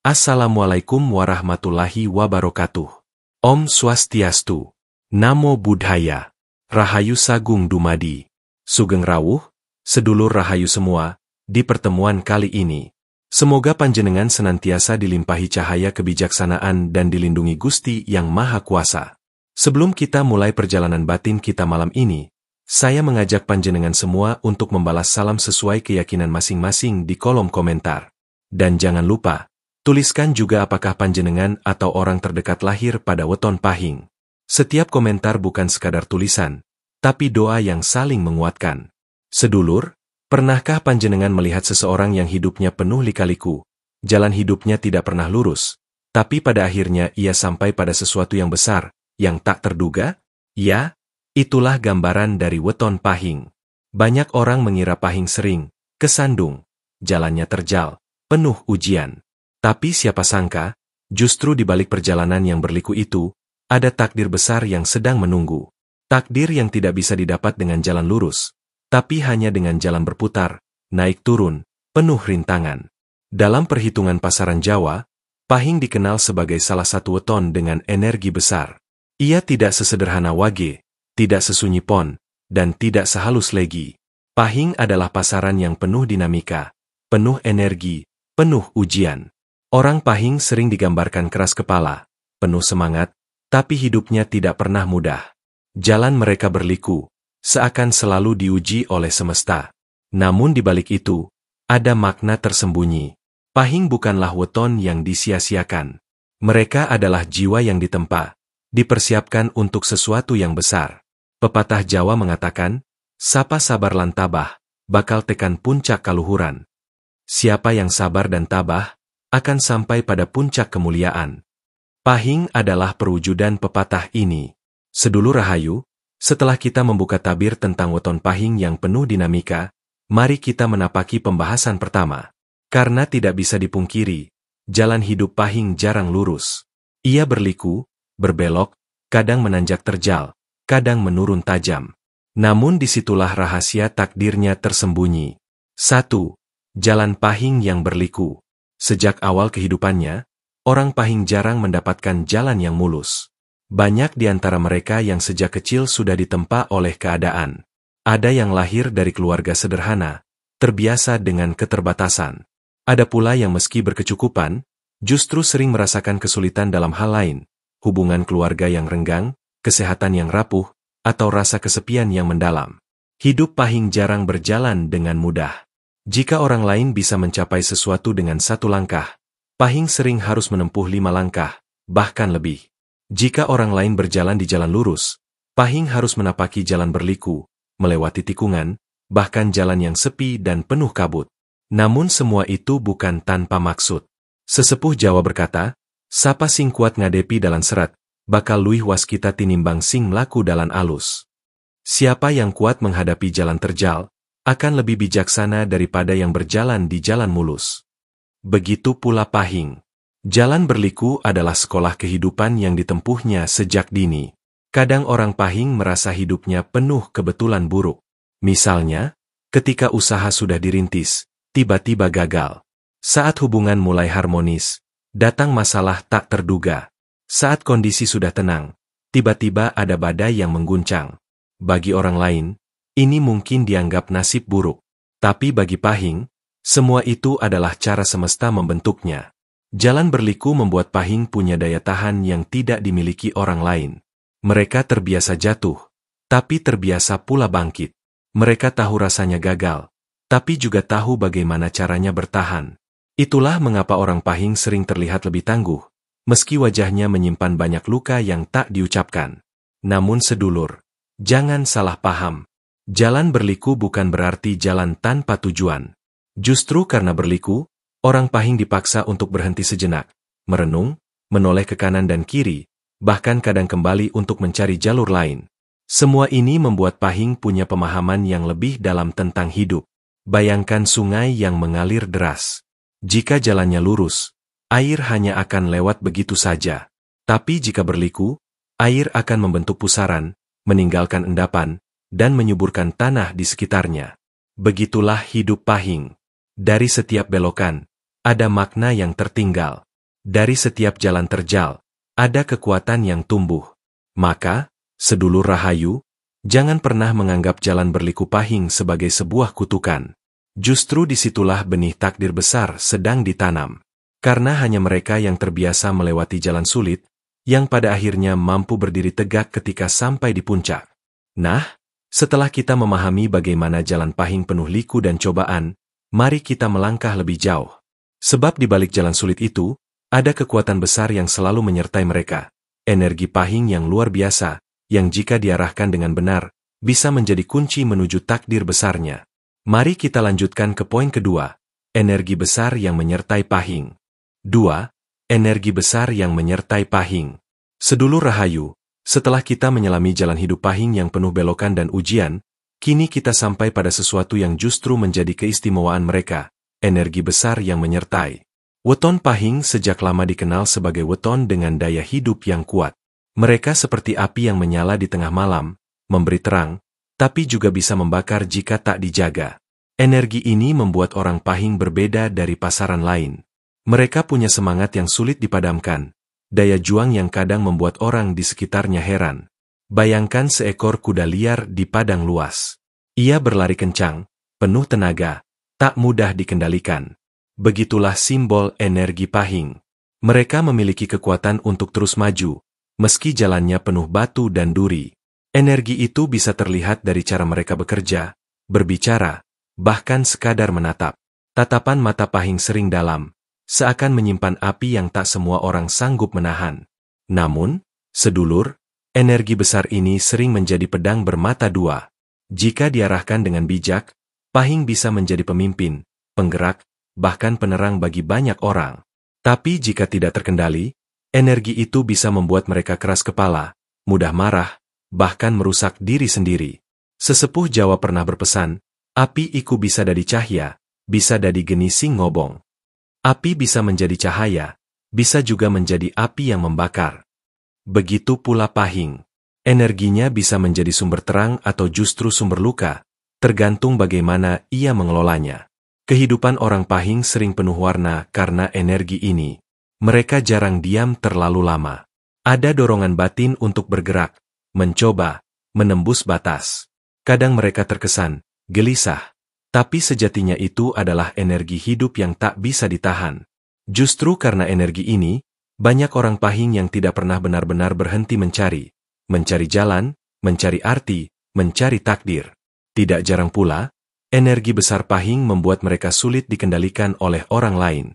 Assalamualaikum warahmatullahi wabarakatuh. Om Swastiastu. Namo Buddhaya. Rahayu Sagung Dumadi. Sugeng Rawuh, sedulur Rahayu semua, di pertemuan kali ini. Semoga panjenengan senantiasa dilimpahi cahaya kebijaksanaan dan dilindungi Gusti yang Maha Kuasa. Sebelum kita mulai perjalanan batin kita malam ini, saya mengajak panjenengan semua untuk membalas salam sesuai keyakinan masing-masing di kolom komentar. Dan jangan lupa, tuliskan juga apakah panjenengan atau orang terdekat lahir pada weton Pahing. Setiap komentar bukan sekadar tulisan, tapi doa yang saling menguatkan. Sedulur, pernahkah panjenengan melihat seseorang yang hidupnya penuh lika-liku, jalan hidupnya tidak pernah lurus, tapi pada akhirnya ia sampai pada sesuatu yang besar, yang tak terduga? Ya, itulah gambaran dari weton Pahing. Banyak orang mengira Pahing sering kesandung, jalannya terjal, penuh ujian. Tapi siapa sangka, justru di balik perjalanan yang berliku itu, ada takdir besar yang sedang menunggu. Takdir yang tidak bisa didapat dengan jalan lurus, tapi hanya dengan jalan berputar, naik turun, penuh rintangan. Dalam perhitungan pasaran Jawa, Pahing dikenal sebagai salah satu weton dengan energi besar. Ia tidak sesederhana Wage, tidak sesunyi Pon, dan tidak sehalus Legi. Pahing adalah pasaran yang penuh dinamika, penuh energi, penuh ujian. Orang Pahing sering digambarkan keras kepala, penuh semangat, tapi hidupnya tidak pernah mudah. Jalan mereka berliku, seakan selalu diuji oleh semesta. Namun di balik itu, ada makna tersembunyi. Pahing bukanlah weton yang disia-siakan. Mereka adalah jiwa yang ditempa, dipersiapkan untuk sesuatu yang besar. Pepatah Jawa mengatakan, "Sapa sabar lan tabah, bakal tekan puncak kaluhuran." Siapa yang sabar dan tabah, akan sampai pada puncak kemuliaan. Pahing adalah perwujudan pepatah ini. Sedulur Rahayu, setelah kita membuka tabir tentang weton Pahing yang penuh dinamika, mari kita menapaki pembahasan pertama. Karena tidak bisa dipungkiri, jalan hidup Pahing jarang lurus. Ia berliku, berbelok, kadang menanjak terjal, kadang menurun tajam. Namun disitulah rahasia takdirnya tersembunyi. 1. Jalan Pahing yang berliku. Sejak awal kehidupannya, orang Pahing jarang mendapatkan jalan yang mulus. Banyak di antara mereka yang sejak kecil sudah ditempa oleh keadaan. Ada yang lahir dari keluarga sederhana, terbiasa dengan keterbatasan. Ada pula yang meski berkecukupan, justru sering merasakan kesulitan dalam hal lain, hubungan keluarga yang renggang, kesehatan yang rapuh, atau rasa kesepian yang mendalam. Hidup Pahing jarang berjalan dengan mudah. Jika orang lain bisa mencapai sesuatu dengan 1 langkah, Pahing sering harus menempuh 5 langkah, bahkan lebih. Jika orang lain berjalan di jalan lurus, Pahing harus menapaki jalan berliku, melewati tikungan, bahkan jalan yang sepi dan penuh kabut. Namun semua itu bukan tanpa maksud. Sesepuh Jawa berkata, "Sapa sing kuat ngadepi dalan serat, bakal luwih waskita tinimbang sing mlaku dalan alus." Siapa yang kuat menghadapi jalan terjal, akan lebih bijaksana daripada yang berjalan di jalan mulus. Begitu pula Pahing. Jalan berliku adalah sekolah kehidupan yang ditempuhnya sejak dini. Kadang orang Pahing merasa hidupnya penuh kebetulan buruk. Misalnya, ketika usaha sudah dirintis, tiba-tiba gagal. Saat hubungan mulai harmonis, datang masalah tak terduga. Saat kondisi sudah tenang, tiba-tiba ada badai yang mengguncang. Bagi orang lain, ini mungkin dianggap nasib buruk, tapi bagi Pahing, semua itu adalah cara semesta membentuknya. Jalan berliku membuat Pahing punya daya tahan yang tidak dimiliki orang lain. Mereka terbiasa jatuh, tapi terbiasa pula bangkit. Mereka tahu rasanya gagal, tapi juga tahu bagaimana caranya bertahan. Itulah mengapa orang Pahing sering terlihat lebih tangguh, meski wajahnya menyimpan banyak luka yang tak diucapkan. Namun sedulur, jangan salah paham. Jalan berliku bukan berarti jalan tanpa tujuan. Justru karena berliku, orang Pahing dipaksa untuk berhenti sejenak, merenung, menoleh ke kanan dan kiri, bahkan kadang kembali untuk mencari jalur lain. Semua ini membuat Pahing punya pemahaman yang lebih dalam tentang hidup. Bayangkan sungai yang mengalir deras. Jika jalannya lurus, air hanya akan lewat begitu saja. Tapi jika berliku, air akan membentuk pusaran, meninggalkan endapan, dan menyuburkan tanah di sekitarnya. Begitulah hidup Pahing. Dari setiap belokan, ada makna yang tertinggal. Dari setiap jalan terjal, ada kekuatan yang tumbuh. Maka, sedulur Rahayu, jangan pernah menganggap jalan berliku pahing sebagai sebuah kutukan. Justru disitulah benih takdir besar sedang ditanam. Karena hanya mereka yang terbiasa melewati jalan sulit, yang pada akhirnya mampu berdiri tegak ketika sampai di puncak. Nah, setelah kita memahami bagaimana jalan pahing penuh liku dan cobaan, mari kita melangkah lebih jauh. Sebab di balik jalan sulit itu, ada kekuatan besar yang selalu menyertai mereka. Energi pahing yang luar biasa, yang jika diarahkan dengan benar, bisa menjadi kunci menuju takdir besarnya. Mari kita lanjutkan ke poin kedua, energi besar yang menyertai pahing. 2. Energi besar yang menyertai pahing. Sedulur Rahayu, setelah kita menyelami jalan hidup pahing yang penuh belokan dan ujian, kini kita sampai pada sesuatu yang justru menjadi keistimewaan mereka, energi besar yang menyertai. Weton pahing sejak lama dikenal sebagai weton dengan daya hidup yang kuat. Mereka seperti api yang menyala di tengah malam, memberi terang, tapi juga bisa membakar jika tak dijaga. Energi ini membuat orang pahing berbeda dari pasaran lain. Mereka punya semangat yang sulit dipadamkan, daya juang yang kadang membuat orang di sekitarnya heran. Bayangkan seekor kuda liar di padang luas. Ia berlari kencang, penuh tenaga, tak mudah dikendalikan. Begitulah simbol energi pahing. Mereka memiliki kekuatan untuk terus maju, meski jalannya penuh batu dan duri. Energi itu bisa terlihat dari cara mereka bekerja, berbicara, bahkan sekadar menatap. Tatapan mata pahing sering dalam, seakan menyimpan api yang tak semua orang sanggup menahan. Namun, sedulur, energi besar ini sering menjadi pedang bermata dua. Jika diarahkan dengan bijak, pahing bisa menjadi pemimpin, penggerak, bahkan penerang bagi banyak orang. Tapi jika tidak terkendali, energi itu bisa membuat mereka keras kepala, mudah marah, bahkan merusak diri sendiri. Sesepuh Jawa pernah berpesan, api iku bisa dadi cahya, bisa dadi geni sing ngobong. Api bisa menjadi cahaya, bisa juga menjadi api yang membakar. Begitu pula pahing. Energinya bisa menjadi sumber terang atau justru sumber luka, tergantung bagaimana ia mengelolanya. Kehidupan orang pahing sering penuh warna karena energi ini. Mereka jarang diam terlalu lama. Ada dorongan batin untuk bergerak, mencoba, menembus batas. Kadang mereka terkesan gelisah, tapi sejatinya itu adalah energi hidup yang tak bisa ditahan. Justru karena energi ini, banyak orang pahing yang tidak pernah benar-benar berhenti mencari jalan, mencari arti, mencari takdir. Tidak jarang pula, energi besar pahing membuat mereka sulit dikendalikan oleh orang lain.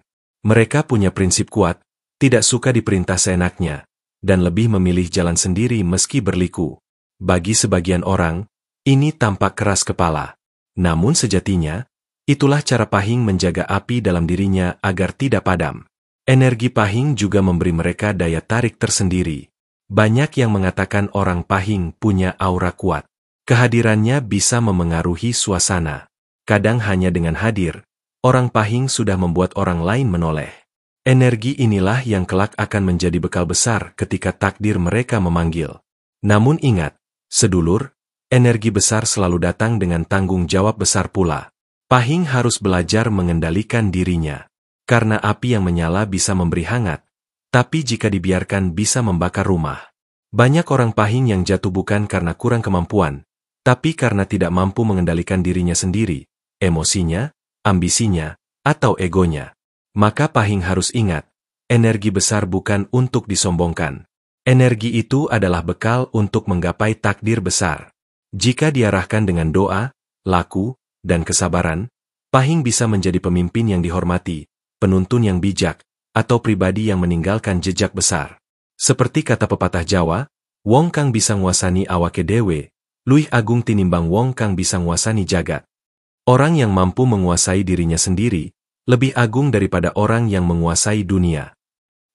Mereka punya prinsip kuat, tidak suka diperintah seenaknya, dan lebih memilih jalan sendiri meski berliku. Bagi sebagian orang, ini tampak keras kepala. Namun sejatinya, itulah cara pahing menjaga api dalam dirinya agar tidak padam. Energi pahing juga memberi mereka daya tarik tersendiri. Banyak yang mengatakan orang pahing punya aura kuat. Kehadirannya bisa memengaruhi suasana. Kadang hanya dengan hadir, orang pahing sudah membuat orang lain menoleh. Energi inilah yang kelak akan menjadi bekal besar ketika takdir mereka memanggil. Namun ingat, sedulur, energi besar selalu datang dengan tanggung jawab besar pula. Pahing harus belajar mengendalikan dirinya. Karena api yang menyala bisa memberi hangat, tapi jika dibiarkan bisa membakar rumah. Banyak orang pahing yang jatuh bukan karena kurang kemampuan, tapi karena tidak mampu mengendalikan dirinya sendiri, emosinya, ambisinya, atau egonya. Maka pahing harus ingat, energi besar bukan untuk disombongkan. Energi itu adalah bekal untuk menggapai takdir besar. Jika diarahkan dengan doa, laku, dan kesabaran, pahing bisa menjadi pemimpin yang dihormati, penuntun yang bijak, atau pribadi yang meninggalkan jejak besar. Seperti kata pepatah Jawa, wong kang bisa nguasani awake dewe, luwih agung tinimbang wong kang bisa nguasani jagat. Orang yang mampu menguasai dirinya sendiri, lebih agung daripada orang yang menguasai dunia.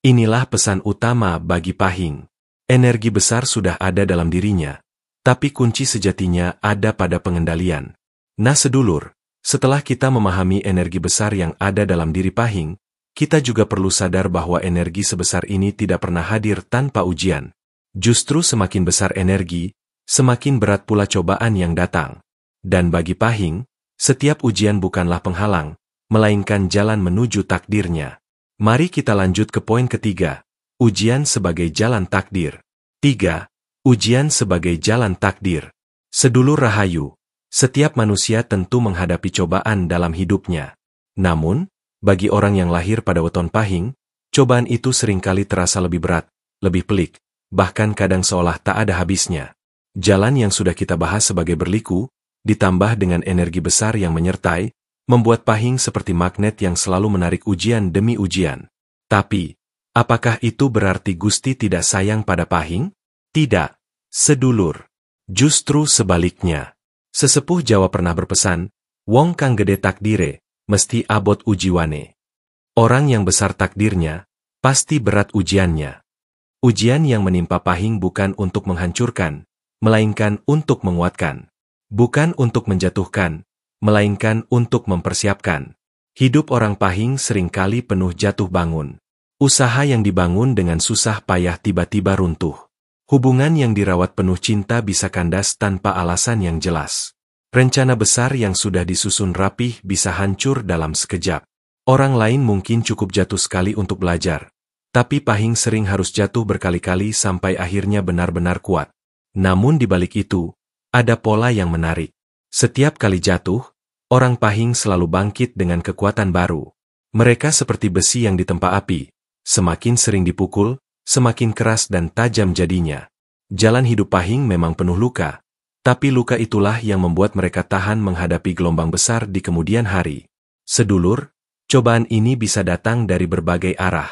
Inilah pesan utama bagi pahing. Energi besar sudah ada dalam dirinya, tapi kunci sejatinya ada pada pengendalian. Nah sedulur, setelah kita memahami energi besar yang ada dalam diri pahing, kita juga perlu sadar bahwa energi sebesar ini tidak pernah hadir tanpa ujian. Justru semakin besar energi, semakin berat pula cobaan yang datang. Dan bagi pahing, setiap ujian bukanlah penghalang, melainkan jalan menuju takdirnya. Mari kita lanjut ke poin ketiga, ujian sebagai jalan takdir. 3. Ujian sebagai jalan takdir. Sedulur Rahayu, setiap manusia tentu menghadapi cobaan dalam hidupnya. Namun, bagi orang yang lahir pada weton Pahing, cobaan itu seringkali terasa lebih berat, lebih pelik, bahkan kadang seolah tak ada habisnya. Jalan yang sudah kita bahas sebagai berliku, ditambah dengan energi besar yang menyertai, membuat Pahing seperti magnet yang selalu menarik ujian demi ujian. Tapi, apakah itu berarti Gusti tidak sayang pada Pahing? Tidak, sedulur. Justru sebaliknya. Sesepuh Jawa pernah berpesan, wong kang gede takdire, mesti abot ujiwane. Orang yang besar takdirnya, pasti berat ujiannya. Ujian yang menimpa Pahing bukan untuk menghancurkan, melainkan untuk menguatkan. Bukan untuk menjatuhkan, melainkan untuk mempersiapkan. Hidup orang Pahing seringkali penuh jatuh bangun. Usaha yang dibangun dengan susah payah tiba-tiba runtuh. Hubungan yang dirawat penuh cinta bisa kandas tanpa alasan yang jelas. Rencana besar yang sudah disusun rapih bisa hancur dalam sekejap. Orang lain mungkin cukup jatuh sekali untuk belajar, tapi Pahing sering harus jatuh berkali-kali sampai akhirnya benar-benar kuat. Namun di balik itu, ada pola yang menarik. Setiap kali jatuh, orang Pahing selalu bangkit dengan kekuatan baru. Mereka seperti besi yang ditempa api, semakin sering dipukul, semakin keras dan tajam jadinya. Jalan hidup Pahing memang penuh luka, tapi luka itulah yang membuat mereka tahan menghadapi gelombang besar di kemudian hari. Sedulur, cobaan ini bisa datang dari berbagai arah.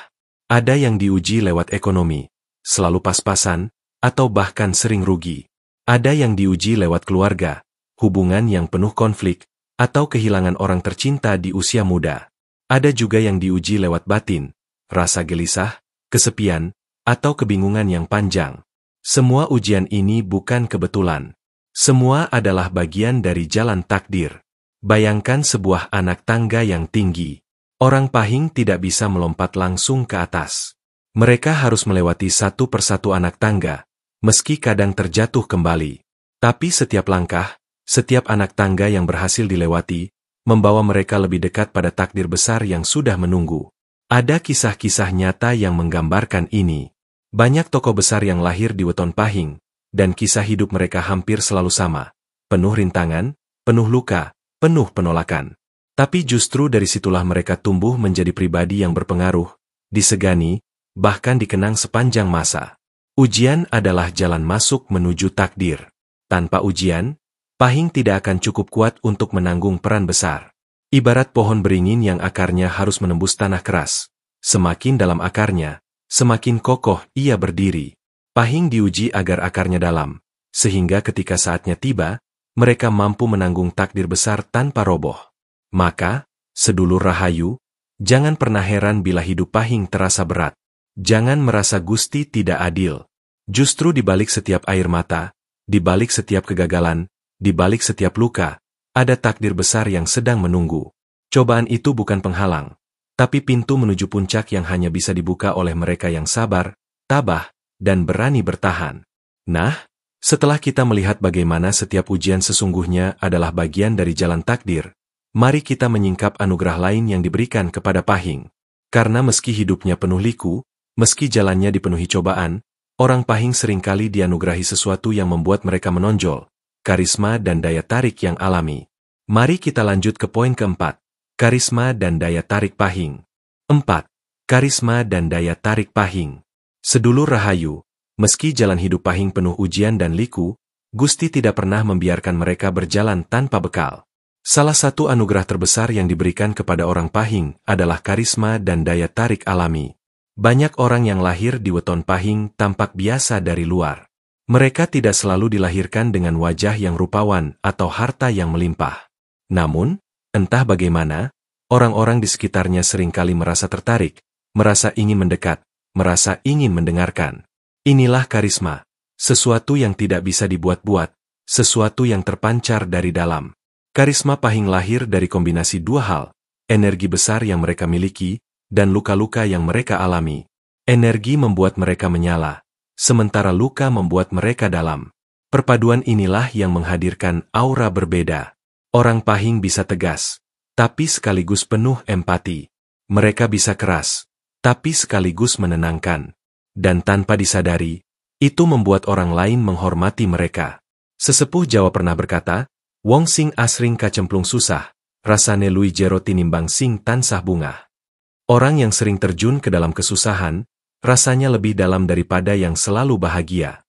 Ada yang diuji lewat ekonomi, selalu pas-pasan, atau bahkan sering rugi. Ada yang diuji lewat keluarga, hubungan yang penuh konflik, atau kehilangan orang tercinta di usia muda. Ada juga yang diuji lewat batin, rasa gelisah, kesepian, atau kebingungan yang panjang. Semua ujian ini bukan kebetulan. Semua adalah bagian dari jalan takdir. Bayangkan sebuah anak tangga yang tinggi. Orang Pahing tidak bisa melompat langsung ke atas. Mereka harus melewati satu persatu anak tangga, meski kadang terjatuh kembali. Tapi setiap langkah, setiap anak tangga yang berhasil dilewati, membawa mereka lebih dekat pada takdir besar yang sudah menunggu. Ada kisah-kisah nyata yang menggambarkan ini. Banyak tokoh besar yang lahir di weton Pahing, dan kisah hidup mereka hampir selalu sama. Penuh rintangan, penuh luka, penuh penolakan. Tapi justru dari situlah mereka tumbuh menjadi pribadi yang berpengaruh, disegani, bahkan dikenang sepanjang masa. Ujian adalah jalan masuk menuju takdir. Tanpa ujian, Pahing tidak akan cukup kuat untuk menanggung peran besar. Ibarat pohon beringin yang akarnya harus menembus tanah keras. Semakin dalam akarnya, semakin kokoh ia berdiri. Pahing diuji agar akarnya dalam, sehingga ketika saatnya tiba, mereka mampu menanggung takdir besar tanpa roboh. Maka, sedulur Rahayu, jangan pernah heran bila hidup Pahing terasa berat. Jangan merasa Gusti tidak adil. Justru di balik setiap air mata, di balik setiap kegagalan, di balik setiap luka, ada takdir besar yang sedang menunggu. Cobaan itu bukan penghalang, tapi pintu menuju puncak yang hanya bisa dibuka oleh mereka yang sabar, tabah, dan berani bertahan. Nah, setelah kita melihat bagaimana setiap ujian sesungguhnya adalah bagian dari jalan takdir, mari kita menyingkap anugerah lain yang diberikan kepada Pahing. Karena meski hidupnya penuh liku, meski jalannya dipenuhi cobaan, orang Pahing seringkali dianugerahi sesuatu yang membuat mereka menonjol, karisma dan daya tarik yang alami. Mari kita lanjut ke poin keempat, karisma dan daya tarik Pahing. 4. Karisma dan daya tarik Pahing. Sedulur Rahayu, meski jalan hidup Pahing penuh ujian dan liku, Gusti tidak pernah membiarkan mereka berjalan tanpa bekal. Salah satu anugerah terbesar yang diberikan kepada orang Pahing adalah karisma dan daya tarik alami. Banyak orang yang lahir di weton Pahing tampak biasa dari luar. Mereka tidak selalu dilahirkan dengan wajah yang rupawan atau harta yang melimpah. Namun, entah bagaimana, orang-orang di sekitarnya seringkali merasa tertarik, merasa ingin mendekat, merasa ingin mendengarkan. Inilah karisma, sesuatu yang tidak bisa dibuat-buat, sesuatu yang terpancar dari dalam. Karisma Pahing lahir dari kombinasi dua hal, energi besar yang mereka miliki, dan luka-luka yang mereka alami. Energi membuat mereka menyala, sementara luka membuat mereka dalam. Perpaduan inilah yang menghadirkan aura berbeda. Orang Pahing bisa tegas, tapi sekaligus penuh empati. Mereka bisa keras, tapi sekaligus menenangkan. Dan tanpa disadari, itu membuat orang lain menghormati mereka. Sesepuh Jawa pernah berkata, "Wong sing asring kacemplung susah, rasane lui jero tinimbang sing tansah bungah." Orang yang sering terjun ke dalam kesusahan, rasanya lebih dalam daripada yang selalu bahagia.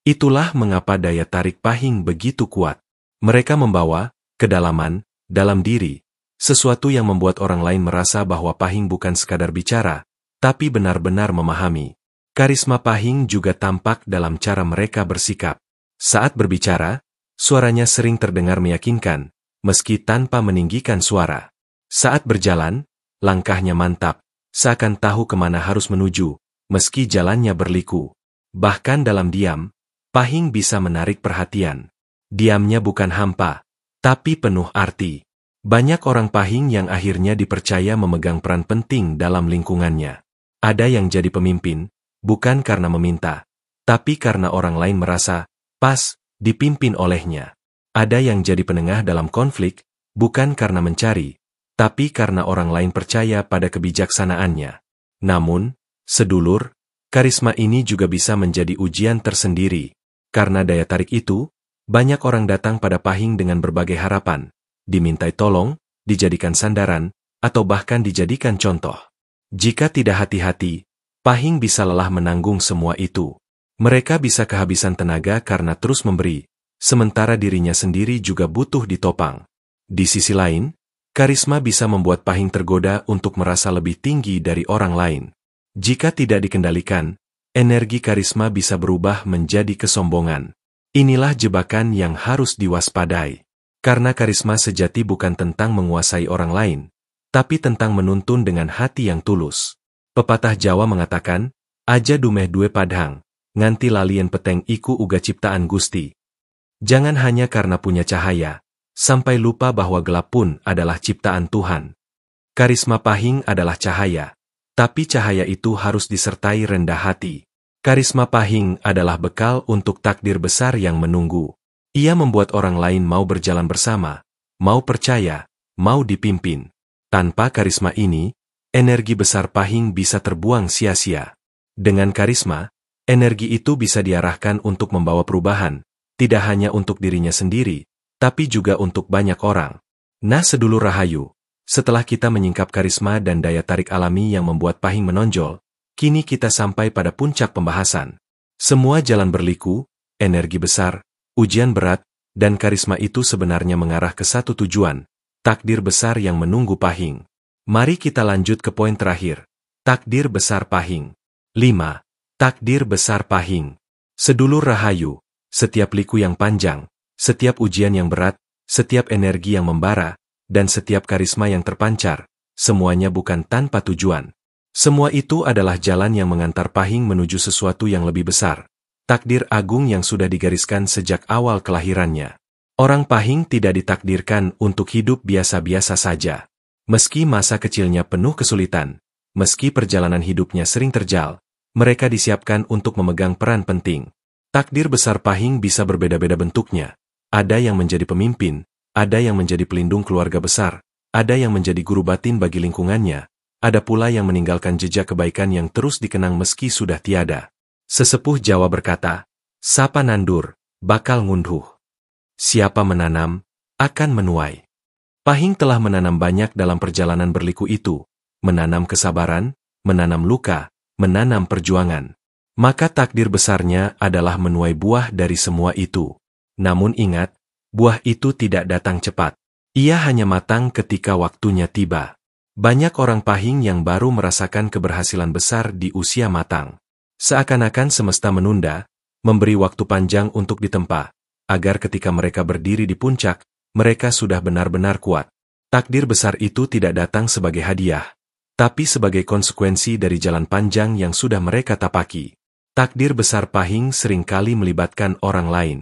Itulah mengapa daya tarik Pahing begitu kuat. Mereka membawa kedalaman dalam diri, sesuatu yang membuat orang lain merasa bahwa Pahing bukan sekadar bicara, tapi benar-benar memahami. Karisma Pahing juga tampak dalam cara mereka bersikap. Saat berbicara, suaranya sering terdengar meyakinkan, meski tanpa meninggikan suara. Saat berjalan, langkahnya mantap, seakan tahu kemana harus menuju, meski jalannya berliku. Bahkan dalam diam, Pahing bisa menarik perhatian. Diamnya bukan hampa, tapi penuh arti. Banyak orang Pahing yang akhirnya dipercaya memegang peran penting dalam lingkungannya. Ada yang jadi pemimpin, bukan karena meminta, tapi karena orang lain merasa pas dipimpin olehnya. Ada yang jadi penengah dalam konflik, bukan karena mencari, tapi karena orang lain percaya pada kebijaksanaannya. Namun, sedulur, karisma ini juga bisa menjadi ujian tersendiri. Karena daya tarik itu, banyak orang datang pada Pahing dengan berbagai harapan, dimintai tolong, dijadikan sandaran, atau bahkan dijadikan contoh. Jika tidak hati-hati, Pahing bisa lelah menanggung semua itu. Mereka bisa kehabisan tenaga karena terus memberi, sementara dirinya sendiri juga butuh ditopang. Di sisi lain, karisma bisa membuat Pahing tergoda untuk merasa lebih tinggi dari orang lain. Jika tidak dikendalikan, energi karisma bisa berubah menjadi kesombongan. Inilah jebakan yang harus diwaspadai. Karena karisma sejati bukan tentang menguasai orang lain, tapi tentang menuntun dengan hati yang tulus. Pepatah Jawa mengatakan, "Aja dumeh due padhang, nganti lalien peteng iku uga ciptaan Gusti." Jangan hanya karena punya cahaya, sampai lupa bahwa gelap pun adalah ciptaan Tuhan. Karisma Pahing adalah cahaya, tapi cahaya itu harus disertai rendah hati. Karisma Pahing adalah bekal untuk takdir besar yang menunggu. Ia membuat orang lain mau berjalan bersama, mau percaya, mau dipimpin. Tanpa karisma ini, energi besar Pahing bisa terbuang sia-sia. Dengan karisma, energi itu bisa diarahkan untuk membawa perubahan, tidak hanya untuk dirinya sendiri, tapi juga untuk banyak orang. Nah sedulur Rahayu, setelah kita menyingkap karisma dan daya tarik alami yang membuat Pahing menonjol, kini kita sampai pada puncak pembahasan. Semua jalan berliku, energi besar, ujian berat, dan karisma itu sebenarnya mengarah ke satu tujuan, takdir besar yang menunggu Pahing. Mari kita lanjut ke poin terakhir, takdir besar Pahing. 5. Takdir besar Pahing. Sedulur Rahayu, setiap liku yang panjang, setiap ujian yang berat, setiap energi yang membara, dan setiap karisma yang terpancar, semuanya bukan tanpa tujuan. Semua itu adalah jalan yang mengantar Pahing menuju sesuatu yang lebih besar, takdir agung yang sudah digariskan sejak awal kelahirannya. Orang Pahing tidak ditakdirkan untuk hidup biasa-biasa saja. Meski masa kecilnya penuh kesulitan, meski perjalanan hidupnya sering terjal, mereka disiapkan untuk memegang peran penting. Takdir besar Pahing bisa berbeda-beda bentuknya. Ada yang menjadi pemimpin, ada yang menjadi pelindung keluarga besar, ada yang menjadi guru batin bagi lingkungannya, ada pula yang meninggalkan jejak kebaikan yang terus dikenang meski sudah tiada. Sesepuh Jawa berkata, "Sapa nandur, bakal ngunduh. Siapa menanam, akan menuai." Pahing telah menanam banyak dalam perjalanan berliku itu, menanam kesabaran, menanam luka, menanam perjuangan. Maka takdir besarnya adalah menuai buah dari semua itu. Namun ingat, buah itu tidak datang cepat. Ia hanya matang ketika waktunya tiba. Banyak orang Pahing yang baru merasakan keberhasilan besar di usia matang. Seakan-akan semesta menunda, memberi waktu panjang untuk ditempa, agar ketika mereka berdiri di puncak, mereka sudah benar-benar kuat. Takdir besar itu tidak datang sebagai hadiah, tapi sebagai konsekuensi dari jalan panjang yang sudah mereka tapaki. Takdir besar Pahing seringkali melibatkan orang lain.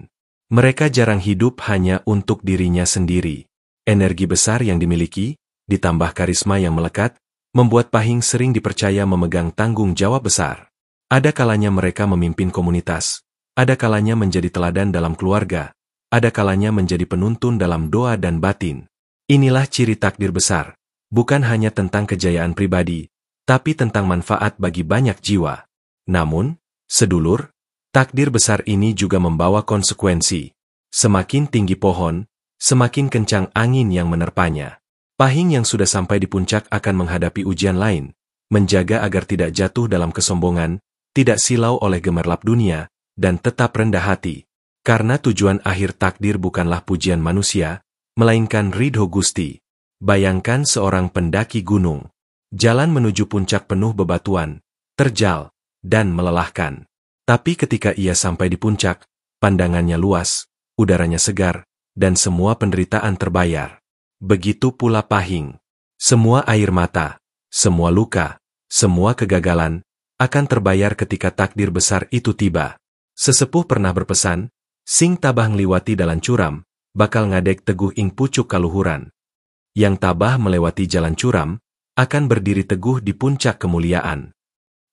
Mereka jarang hidup hanya untuk dirinya sendiri. Energi besar yang dimiliki, ditambah karisma yang melekat, membuat Pahing sering dipercaya memegang tanggung jawab besar. Ada kalanya mereka memimpin komunitas, ada kalanya menjadi teladan dalam keluarga, ada kalanya menjadi penuntun dalam doa dan batin. Inilah ciri takdir besar, bukan hanya tentang kejayaan pribadi, tapi tentang manfaat bagi banyak jiwa. Namun, sedulur, takdir besar ini juga membawa konsekuensi. Semakin tinggi pohon, semakin kencang angin yang menerpanya. Pahing yang sudah sampai di puncak akan menghadapi ujian lain, menjaga agar tidak jatuh dalam kesombongan, tidak silau oleh gemerlap dunia, dan tetap rendah hati. Karena tujuan akhir takdir bukanlah pujian manusia, melainkan ridho Gusti. Bayangkan seorang pendaki gunung. Jalan menuju puncak penuh bebatuan, terjal, dan melelahkan. Tapi ketika ia sampai di puncak, pandangannya luas, udaranya segar, dan semua penderitaan terbayar. Begitu pula pahing. Semua air mata, semua luka, semua kegagalan, akan terbayar ketika takdir besar itu tiba. Sesepuh pernah berpesan, sing tabah ngliwati dalan curam, bakal ngadek teguh ing pucuk kaluhuran. Yang tabah melewati jalan curam, akan berdiri teguh di puncak kemuliaan.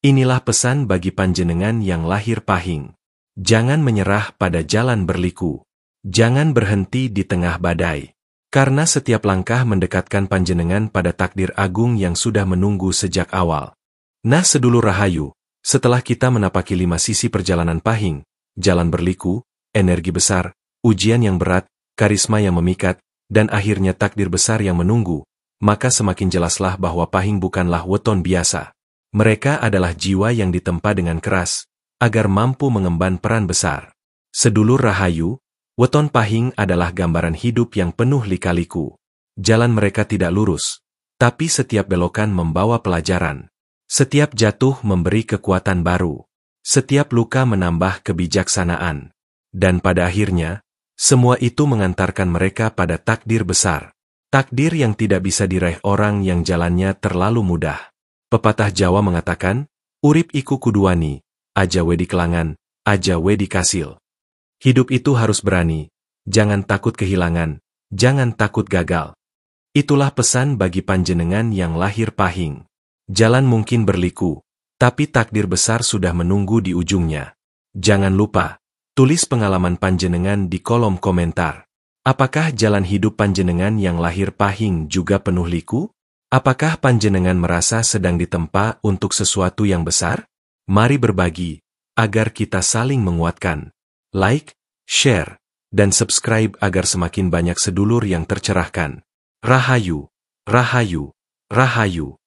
Inilah pesan bagi panjenengan yang lahir pahing. Jangan menyerah pada jalan berliku. Jangan berhenti di tengah badai. Karena setiap langkah mendekatkan panjenengan pada takdir agung yang sudah menunggu sejak awal. Nah sedulur Rahayu, setelah kita menapaki 5 sisi perjalanan pahing, jalan berliku, energi besar, ujian yang berat, karisma yang memikat, dan akhirnya takdir besar yang menunggu, maka semakin jelaslah bahwa pahing bukanlah weton biasa. Mereka adalah jiwa yang ditempa dengan keras, agar mampu mengemban peran besar. Sedulur Rahayu, weton pahing adalah gambaran hidup yang penuh lika-liku. Jalan mereka tidak lurus, tapi setiap belokan membawa pelajaran. Setiap jatuh memberi kekuatan baru. Setiap luka menambah kebijaksanaan. Dan pada akhirnya, semua itu mengantarkan mereka pada takdir besar. Takdir yang tidak bisa diraih orang yang jalannya terlalu mudah. Pepatah Jawa mengatakan, urip iku kuduani, aja we dikelangan, aja we dikasil. Hidup itu harus berani, jangan takut kehilangan, jangan takut gagal. Itulah pesan bagi panjenengan yang lahir pahing. Jalan mungkin berliku, tapi takdir besar sudah menunggu di ujungnya. Jangan lupa, tulis pengalaman panjenengan di kolom komentar. Apakah jalan hidup panjenengan yang lahir pahing juga penuh liku? Apakah panjenengan merasa sedang ditempa untuk sesuatu yang besar? Mari berbagi, agar kita saling menguatkan. Like, share, dan subscribe agar semakin banyak sedulur yang tercerahkan. Rahayu, Rahayu, Rahayu.